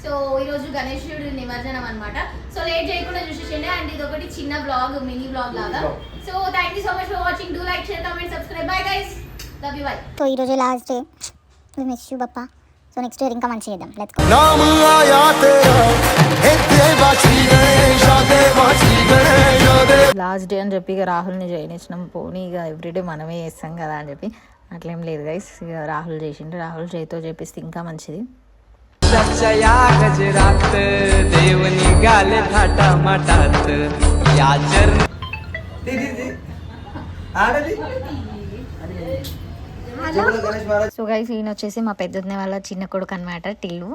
So ఈ రోజు గణేశుడి నిమజ్జనం అన్నమాట. సో లేట్ చేయకుండా చూసేయండి. అండ్ ఇది ఒకటి చిన్న బ్లాగ్, మినీ బ్లాగ్ లాగా. So thank you so much for watching. Do like, share, comment, subscribe. Bye guys, love you, bye. So ఈ రోజు last day, we miss you Bappa. So next year ఇంకా మంచి చేద్దాం. Let's go. లాస్ట్ డే అని చెప్పి ఇక రాహుల్ని చేయనిచ్చినాం. పోనీ ఇక ఎవ్రీడే మనమే చేస్తాం కదా అని చెప్పి అట్లేం లేదు గైస్. ఇక రాహుల్ చేసిండు. రాహుల్ చేతితో చేపిస్తే ఇంకా మంచిది. సో గైస్ ఈయన వచ్చేసి మా పెద్దనే వాళ్ళ చిన్న కొడుకు అనమాట, టిల్లు.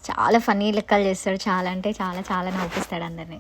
చాలా ఫన్నీ లెక్కలు చేస్తాడు. చాలా అంటే చాలా చాలా నవ్విస్తాడు అందరినీ.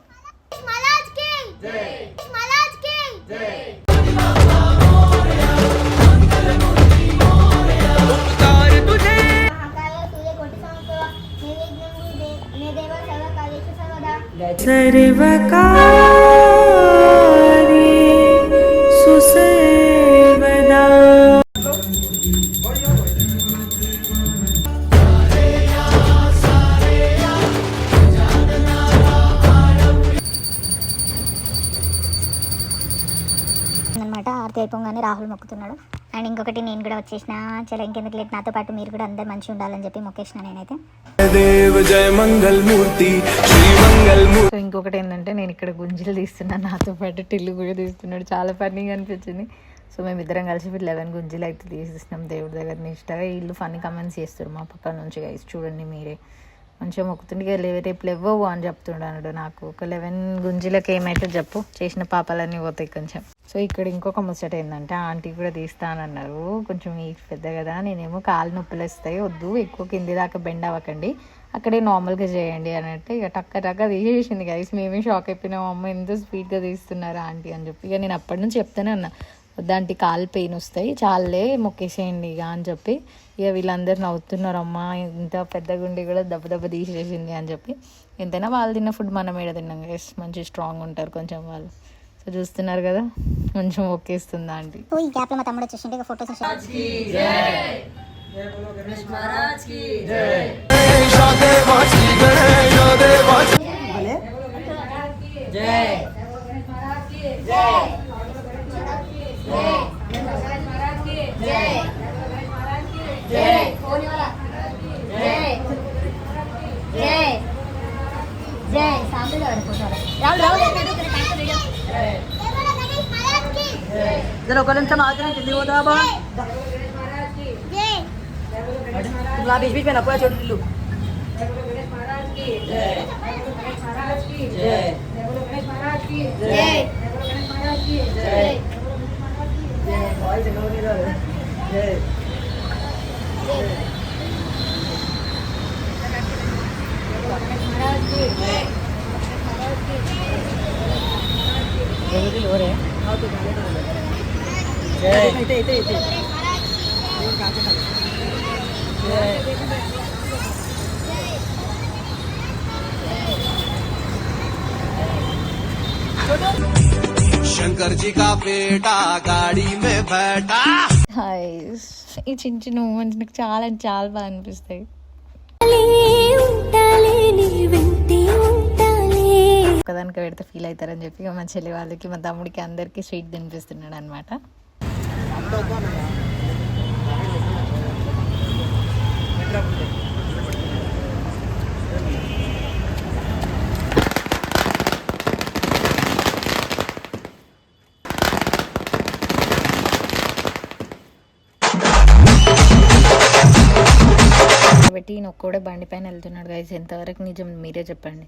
అనమాట ఆర్తి అయిపోగానే రాహుల్ మొక్కుతున్నాడు. అండ్ ఇంకొకటి నేను కూడా వచ్చేసిన. చాలా ఇంకెందుకు లేట్, నాతో పాటు మీరు కూడా అందరు మంచిగా ఉండాలని చెప్పి మొక్కేసిన నేనైతే. సో ఇంకొకటి ఏంటంటే నేను ఇక్కడ గుంజలు తీస్తున్నాను, నాతో పాటు టిల్లు కూడా తీస్తున్నాడు. చాలా ఫన్నీగా అనిపించింది. సో మేమిద్దరం కలిసి 11 గుంజీలు అయితే తీసిస్తున్నాం దేవుడి దగ్గర నిష్టగా. వీళ్ళు ఫన్నీ కమెంట్స్ చేస్తారు మా పక్కన నుంచి. గైస్ చూడండి మీరే, మంచిగా మొక్కుతుండే. రేపు లేవవు అని చెప్తున్నాడు నాకు. ఒక 11 గుంజీలకు ఏమైతే చెప్పు, చేసిన పాపాలన్నీ పోతాయి కొంచెం. సో ఇక్కడ ఇంకొక ముచ్చట ఏంటంటే ఆంటీ కూడా తీస్తానన్నారు. కొంచెం ఈ పెద్ద కదా, నేనేమో కాలు నొప్పులు వస్తాయి, వద్దు ఎక్కువ కింది దాకా బెండ్ అవ్వకండి, అక్కడే నార్మల్గా చేయండి అన్నట్టు ఇక టక్క తీసేసింది గైస్. మేమే షాక్ అయిపోయినాం, అమ్మ ఎంత స్పీడ్గా తీస్తున్నారా ఆంటీ అని చెప్పి. ఇక నేను అప్పటి నుంచి చెప్తానే ఉన్నా, వద్దాంటి కాలు పెయిన్ వస్తాయి, చాలే మొక్కేసేయండి ఇక అని చెప్పి. ఇక వీళ్ళందరూ నవ్వుతున్నారు, అమ్మ ఇంత పెద్ద గుండి కూడా దెబ్బ తీసేసింది అని చెప్పి. ఎంతైనా వాళ్ళు తిన్న ఫుడ్ మనం ఏడ తిన్నాం గైస్, మంచి స్ట్రాంగ్ ఉంటారు కొంచెం వాళ్ళు. సో చూస్తున్నారు కదా, కొంచెం మొక్కేస్తుందా ఆంటీ. సో ఈ గ్యాప్ లో మా తమ్ముడు వచ్చేసిండు. ఇక ఫోటోస్ जरा ఒక నిమిషం ఆగితే ఢిల్లీ పోతా బా. तुला बीच बीच में नको छोटू टिल्लू. शंकर जी का बेटा गाड़ी में बैठा. ఈ చిన్న చిన్న మూమెంట్స్ నాకు చాలా అంటే చాలా బాగా అనిపిస్తాయి. ఒకదానికి పెడితే ఫీల్ అవుతారని చెప్పి మా చెల్లి వాళ్ళకి, మా తమ్ముడికి, అందరికీ స్వీట్ తినిపిస్తున్నాడు అనమాట. కాబట్టి ఈయన ఒక్కడే బండి పైన వెళ్తున్నాడు గైస్. ఎంతవరకు నిజం మీరే చెప్పండి.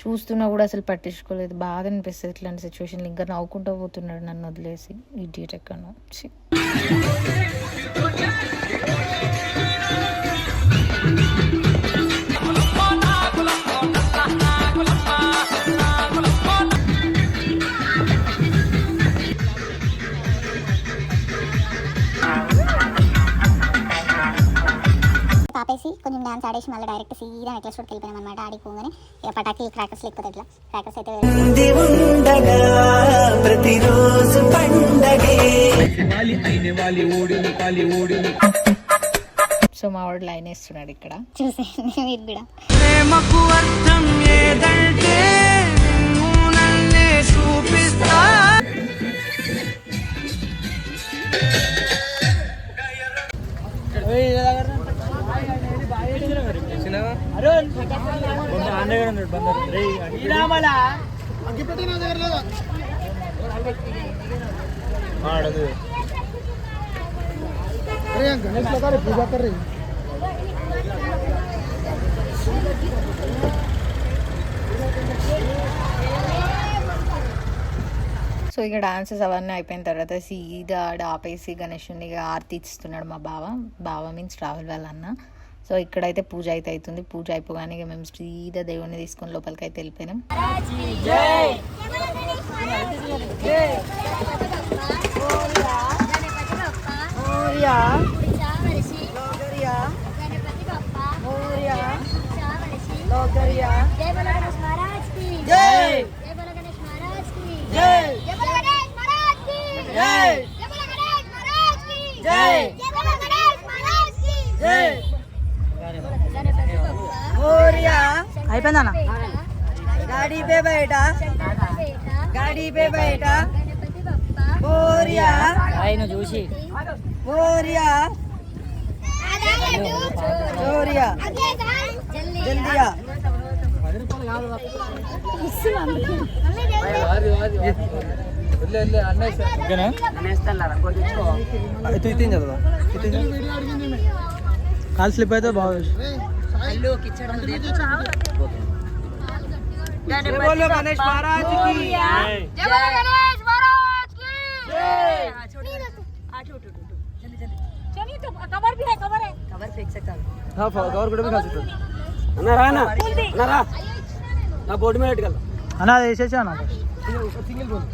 చూస్తున్నా కూడా అసలు పట్టించుకోలేదు. బాధ అనిపిస్తుంది ఇట్లాంటి సిచ్యువేషన్లు. ఇంకా నవ్వుకుంటూ పోతున్నాడు నన్ను వదిలేసి. ఇడియట్ ఎక్కడో. పాపేసి కొంచెం డాన్స్ ఆడేసి మళ్ళీ డైరెక్ట్ సీదా నెక్లెస్ రోడ్కి వెళ్ళిపోయాం అనమాట. ఆడిపోగానే ఇక పటాకి క్రాకర్స్ లేకపోతే ఇట్లా క్రాకర్స్ అయితే ప్రతిరోజు సో మా వాడు లైన్ వేస్తున్నాడు ఇక్కడ. చూసేయండి మీరు కూడా. ప్రేమకు అర్థం ఏదంటే నువ్వు నన్నే చూపిస్తా. సో ఇక డాన్సెస్ అవన్నీ అయిపోయిన తర్వాత సీదా ఆపేసి గణేషుని ఆరతి ఇస్తున్నాడు మా బావ మీన్స్ రాహుల్ వాళ్ళ అన్న. సో ఇక్కడైతే పూజ అయితే అవుతుంది. పూజ అయిపోగానే ఇక మేము సీదా దేవుడిని తీసుకొని లోపలికి అయితే వెళ్ళిపోయినాం. అయిపోయిందన్న. గాడి పే బయట మోరియా ఆయన చూసి మోరియా మోరియా జల్దియా. కాల్ స్లిప్ అయితే బాగా గణేష్ మహారాజ్ నా బోర్డు మీద పెట్టుకెళ్ళా అన్న. అది వేసేసా సింగిల్ బోల్.